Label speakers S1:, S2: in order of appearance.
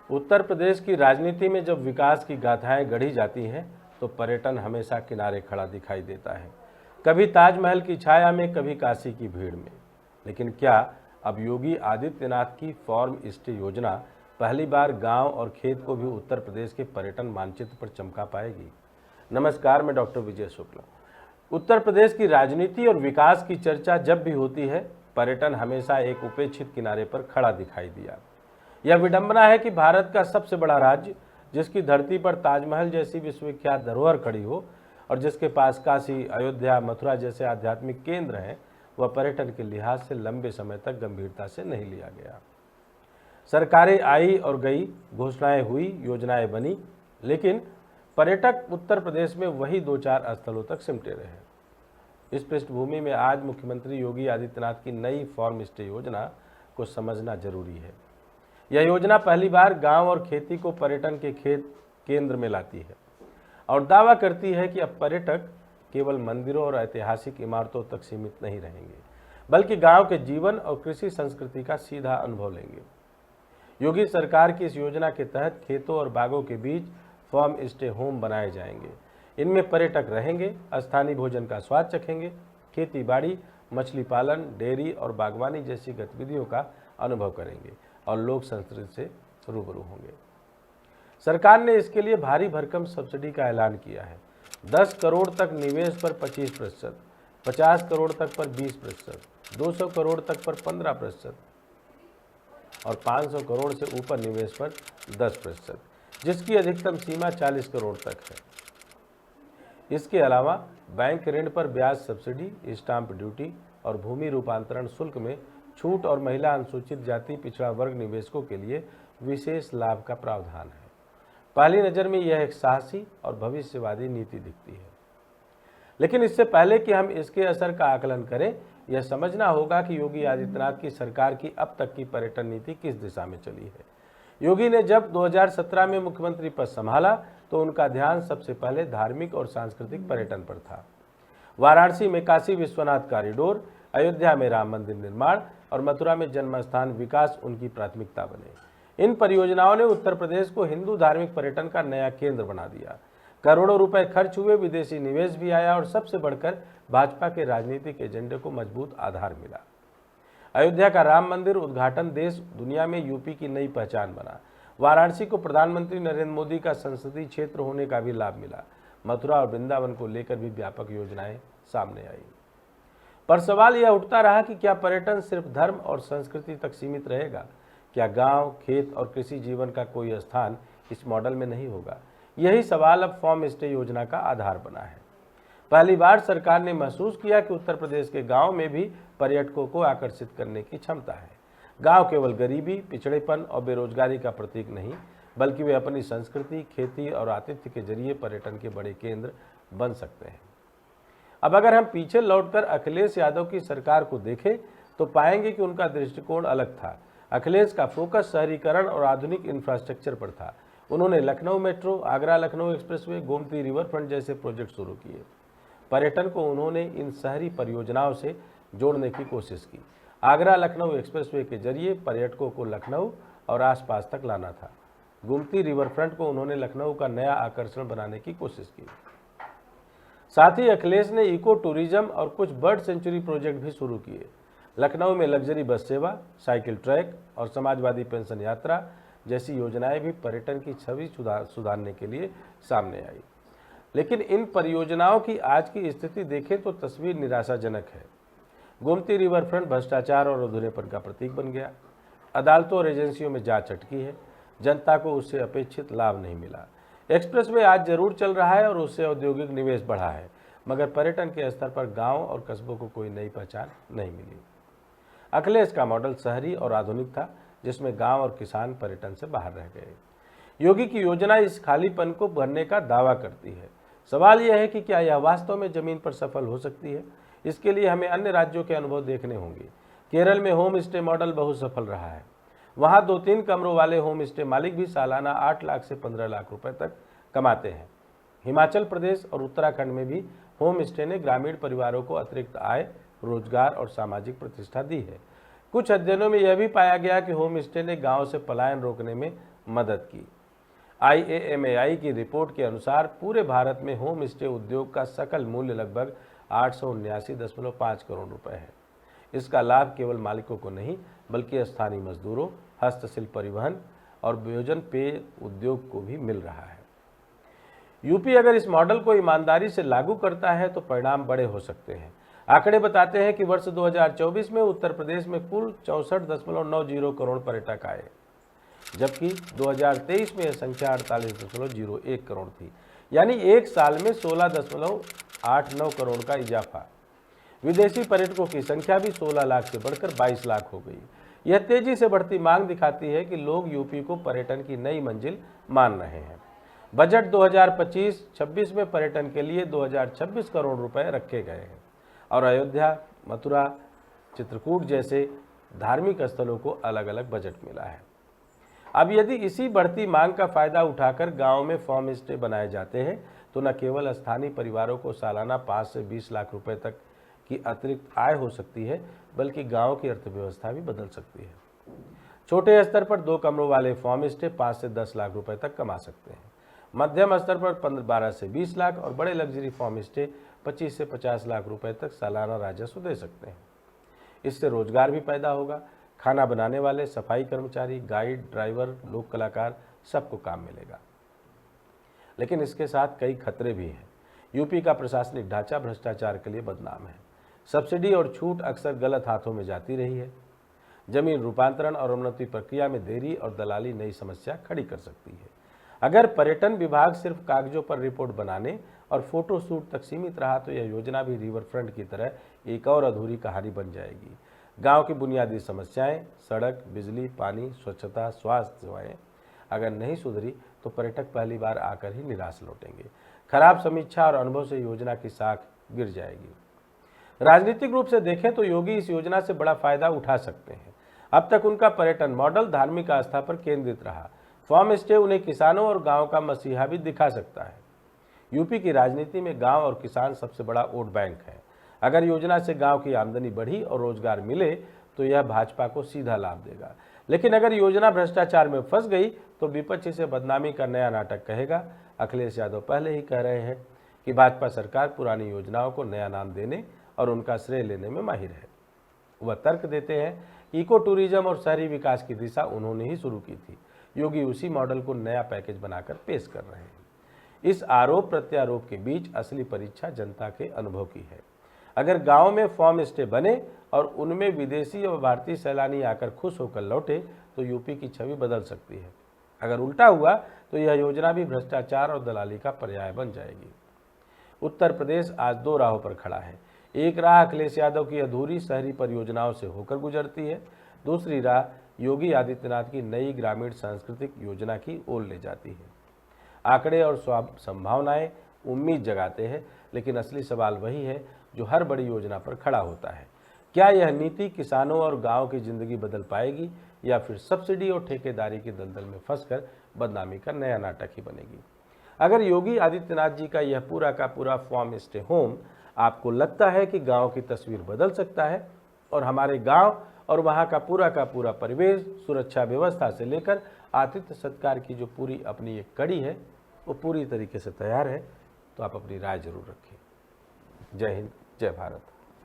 S1: उत्तर प्रदेश की राजनीति में जब विकास की गाथाएं गढ़ी जाती हैं तो पर्यटन हमेशा किनारे खड़ा दिखाई देता है, कभी ताजमहल की छाया में, कभी काशी की भीड़ में। लेकिन क्या अब योगी आदित्यनाथ की फॉर्म स्टे योजना पहली बार गांव और खेत को भी उत्तर प्रदेश के पर्यटन मानचित्र पर चमका पाएगी? नमस्कार, मैं डॉक्टर विजय शुक्ला। उत्तर प्रदेश की राजनीति और विकास की चर्चा जब भी होती है, पर्यटन हमेशा एक उपेक्षित किनारे पर खड़ा दिखाई दिया। यह विडंबना है कि भारत का सबसे बड़ा राज्य, जिसकी धरती पर ताजमहल जैसी विश्वविख्यात धरोहर खड़ी हो और जिसके पास काशी, अयोध्या, मथुरा जैसे आध्यात्मिक केंद्र हैं, वह पर्यटन के लिहाज से लंबे समय तक गंभीरता से नहीं लिया गया। सरकारें आई और गई, घोषणाएं हुई, योजनाएं बनी, लेकिन पर्यटक उत्तर प्रदेश में वही 2-4 स्थलों तक सिमटे रहे। इस पृष्ठभूमि में आज मुख्यमंत्री योगी आदित्यनाथ की नई फॉर्म स्टे योजना को समझना जरूरी है। यह योजना पहली बार गांव और खेती को पर्यटन के केंद्र में लाती है और दावा करती है कि अब पर्यटक केवल मंदिरों और ऐतिहासिक इमारतों तक सीमित नहीं रहेंगे, बल्कि गांव के जीवन और कृषि संस्कृति का सीधा अनुभव लेंगे। योगी सरकार की इस योजना के तहत खेतों और बागों के बीच फॉर्म स्टे होम बनाए जाएंगे। इनमें पर्यटक रहेंगे, स्थानीय भोजन का स्वाद चखेंगे, खेती बाड़ी, मछली पालन, डेयरी और बागवानी जैसी गतिविधियों का अनुभव करेंगे और लोक संस्कृति से रूबरू होंगे। सरकार ने इसके लिए भारी भरकम सब्सिडी का ऐलान किया है। 10 करोड़ तक निवेश पर 25%, 50 करोड़ तक पर 20%, 200 करोड़ तक पर 15% और 500 करोड़ से ऊपर निवेश पर 10%, जिसकी अधिकतम सीमा 40 करोड़ तक है। इसके अलावा बैंक ऋण पर ब्याज सब्सिडी, स्टाम्प ड्यूटी और भूमि रूपांतरण शुल्क में छूट और महिला, अनुसूचित जाति, पिछड़ा वर्ग निवेशकों के लिए विशेष लाभ का प्रावधान है। पहली नज़र में यह एक साहसी और भविष्यवादी नीति दिखती है, लेकिन इससे पहले कि हम इसके असर का आकलन करें, यह समझना होगा कि योगी आदित्यनाथ की सरकार की अब तक की पर्यटन नीति किस दिशा में चली है। योगी ने जब 2017 में मुख्यमंत्री पद संभाला तो उनका ध्यान सबसे पहले धार्मिक और सांस्कृतिक पर्यटन पर था। वाराणसी में काशी विश्वनाथ कॉरिडोर, अयोध्या में राम मंदिर निर्माण और मथुरा में जन्मस्थान विकास उनकी प्राथमिकता बने। इन परियोजनाओं ने उत्तर प्रदेश को हिंदू धार्मिक पर्यटन का नया केंद्र बना दिया। करोड़ों रुपए खर्च हुए, विदेशी निवेश भी आया और सबसे बढ़कर भाजपा के राजनीतिक एजेंडे को मजबूत आधार मिला। अयोध्या का राम मंदिर उद्घाटन देश दुनिया में यूपी की नई पहचान बना। वाराणसी को प्रधानमंत्री नरेंद्र मोदी का संसदीय क्षेत्र होने का भी लाभ मिला। मथुरा और वृंदावन को लेकर भी व्यापक योजनाएं सामने आई। पर सवाल यह उठता रहा कि क्या पर्यटन सिर्फ धर्म और संस्कृति तक सीमित रहेगा? क्या गांव, खेत और कृषि जीवन का कोई स्थान इस मॉडल में नहीं होगा? यही सवाल अब फॉर्म स्टे योजना का आधार बना है। पहली बार सरकार ने महसूस किया कि उत्तर प्रदेश के गांव में भी पर्यटकों को आकर्षित करने की क्षमता है। गांव केवल गरीबी, पिछड़ेपन और बेरोजगारी का प्रतीक नहीं, बल्कि वे अपनी संस्कृति, खेती और आतिथ्य के जरिए पर्यटन के बड़े केंद्र बन सकते हैं। अब अगर हम पीछे लौटकर अखिलेश यादव की सरकार को देखें तो पाएंगे कि उनका दृष्टिकोण अलग था। अखिलेश का फोकस शहरीकरण और आधुनिक इंफ्रास्ट्रक्चर पर था। उन्होंने Lucknow metro, Agra Lucknow expressway, Gomti river front जैसे प्रोजेक्ट शुरू किए। पर्यटन को उन्होंने इन शहरी परियोजनाओं से जोड़ने की कोशिश की। आगरा लखनऊ एक्सप्रेसवे के जरिए पर्यटकों को लखनऊ और आसपास तक लाना था। गोमती रिवर फ्रंट को उन्होंने लखनऊ का नया आकर्षण बनाने की कोशिश की। साथ ही अखिलेश ने इको टूरिज्म और कुछ बर्ड सेंचुरी प्रोजेक्ट भी शुरू किए। लखनऊ में लग्जरी बस सेवा, साइकिल ट्रैक और समाजवादी पेंशन यात्रा जैसी योजनाएं भी पर्यटन की छवि सुधारने के लिए सामने आई। लेकिन इन परियोजनाओं की आज की स्थिति देखें तो तस्वीर निराशाजनक है। गोमती रिवर फ्रंट भ्रष्टाचार और अधूरेपन का प्रतीक बन गया। अदालतों और एजेंसियों में जांच अटकी है। जनता को उससे अपेक्षित लाभ नहीं मिला। एक्सप्रेसवे आज जरूर चल रहा है और उससे औद्योगिक निवेश बढ़ा है, मगर पर्यटन के स्तर पर गांव और कस्बों को कोई नई पहचान नहीं मिली। अखिलेश का मॉडल शहरी और आधुनिक था, जिसमें गांव और किसान पर्यटन से बाहर रह गए। योगी की योजना इस खालीपन को भरने का दावा करती है। सवाल यह है कि क्या यह वास्तव में जमीन पर सफल हो सकती है? इसके लिए हमें अन्य राज्यों के अनुभव देखने होंगे। केरल में होम स्टे मॉडल बहुत सफल रहा है। वहाँ 2-3 कमरों वाले होम स्टे मालिक भी सालाना 8 लाख से 15 लाख रुपए तक कमाते हैं। हिमाचल प्रदेश और उत्तराखंड में भी होम स्टे ने ग्रामीण परिवारों को अतिरिक्त आय, रोजगार और सामाजिक प्रतिष्ठा दी है। कुछ अध्ययनों में यह भी पाया गया कि होम स्टे ने गाँव से पलायन रोकने में मदद की। IAMAI की रिपोर्ट के अनुसार पूरे भारत में होम स्टे उद्योग का सकल मूल्य लगभग 879.5 करोड़ रुपए है। इसका लाभ केवल मालिकों को नहीं बल्कि स्थानीय मजदूरों, हस्तशिल्प, परिवहन और भोजन पेय उद्योग को भी मिल रहा है। यूपी अगर इस मॉडल को ईमानदारी से लागू करता है तो परिणाम बड़े हो सकते हैं। आंकड़े बताते हैं कि वर्ष 2024 में उत्तर प्रदेश में कुल 64.90 करोड़ पर्यटक आए, जबकि 2023 में यह संख्या 48.01 करोड़ थी, यानी एक साल में 16.89 करोड़ का इजाफा। विदेशी पर्यटकों की संख्या भी 16 लाख से बढ़कर 22 लाख हो गई। यह तेजी से बढ़ती मांग दिखाती है कि लोग यूपी को पर्यटन की नई मंजिल मान रहे हैं। बजट 2025-26 में पर्यटन के लिए 2026 करोड़ रुपए रखे गए हैं और अयोध्या, मथुरा, चित्रकूट जैसे धार्मिक स्थलों को अलग अलग बजट मिला है। अब यदि इसी बढ़ती मांग का फायदा उठाकर गांव में फार्म स्टे बनाए जाते हैं तो न केवल स्थानीय परिवारों को सालाना 5 से 20 लाख रुपए तक की अतिरिक्त आय हो सकती है, बल्कि गांव की अर्थव्यवस्था भी बदल सकती है। छोटे स्तर पर 2 कमरों वाले फार्म स्टे 5 से 10 लाख रुपए तक कमा सकते हैं। मध्यम स्तर पर 12 से 20 लाख और बड़े लग्जरी फार्म स्टे 25 से 50 लाख रुपए तक सालाना राजस्व दे सकते हैं। इससे रोजगार भी पैदा होगा। खाना बनाने वाले, सफाई कर्मचारी, गाइड, ड्राइवर, लोक कलाकार सबको काम मिलेगा। लेकिन इसके साथ कई खतरे भी हैं। यूपी का प्रशासनिक ढांचा भ्रष्टाचार के लिए बदनाम है। सब्सिडी और छूट अक्सर गलत हाथों में जाती रही है। जमीन रूपांतरण और उन्नति प्रक्रिया में देरी और दलाली नई समस्या खड़ी कर सकती है। अगर पर्यटन विभाग सिर्फ कागजों पर रिपोर्ट बनाने और फोटो शूट तक सीमित रहा तो यह योजना भी रिवर फ्रंट की तरह एक और अधूरी कहानी बन जाएगी। गांव की बुनियादी समस्याएं, सड़क, बिजली, पानी, स्वच्छता, स्वास्थ्य सेवाएं अगर नहीं सुधरी तो पर्यटक पहली बार आकर ही निराश लौटेंगे। खराब समीक्षा और अनुभव से योजना की साख गिर जाएगी। राजनीतिक रूप से देखें तो योगी इस योजना से बड़ा फायदा उठा सकते हैं। अब तक उनका पर्यटन मॉडल धार्मिक आस्था पर केंद्रित रहा। फार्म स्टे उन्हें किसानों और गांव का मसीहा भी दिखा सकता है। यूपी की राजनीति में गांव और किसान सबसे बड़ा वोट बैंक है। अगर योजना से गांव की आमदनी बढ़ी और रोजगार मिले तो यह भाजपा को सीधा लाभ देगा। लेकिन अगर योजना भ्रष्टाचार में फंस गई तो विपक्ष इसे बदनामी का नया नाटक कहेगा। अखिलेश यादव पहले ही कह रहे हैं कि भाजपा सरकार पुरानी योजनाओं को नया नाम देने और उनका श्रेय लेने में माहिर है। वह तर्क देते हैं इको टूरिज्म और शहरी विकास की दिशा उन्होंने ही शुरू की थी। योगी उसी मॉडल को नया पैकेज बनाकर पेश कर रहे हैं। इस आरोप प्रत्यारोप के बीच असली परीक्षा जनता के अनुभव की है। अगर गांव में फार्म स्टे बने और उनमें विदेशी और भारतीय सैलानी आकर खुश होकर लौटे तो यूपी की छवि बदल सकती है। अगर उल्टा हुआ तो यह योजना भी भ्रष्टाचार और दलाली का पर्याय बन जाएगी। उत्तर प्रदेश आज 2 राहों पर खड़ा है। एक राह अखिलेश यादव की अधूरी शहरी परियोजनाओं से होकर गुजरती है, दूसरी राह योगी आदित्यनाथ की नई ग्रामीण सांस्कृतिक योजना की ओर ले जाती है। आंकड़े और संभावनाएं उम्मीद जगाते हैं, लेकिन असली सवाल वही है जो हर बड़ी योजना पर खड़ा होता है। क्या यह नीति किसानों और गांव की जिंदगी बदल पाएगी या फिर सब्सिडी और ठेकेदारी के दलदल में फंसकर बदनामी का नया नाटक ही बनेगी? अगर योगी आदित्यनाथ जी का यह पूरा का पूरा फार्म स्टे होम आपको लगता है कि गांव की तस्वीर बदल सकता है और हमारे गांव और वहां का पूरा परिवेश, सुरक्षा व्यवस्था से लेकर आतिथ्य सत्कार की जो पूरी अपनी एक कड़ी है वो पूरी तरीके से तैयार है, तो आप अपनी राय जरूर रखें। जय हिंद, जय भारत।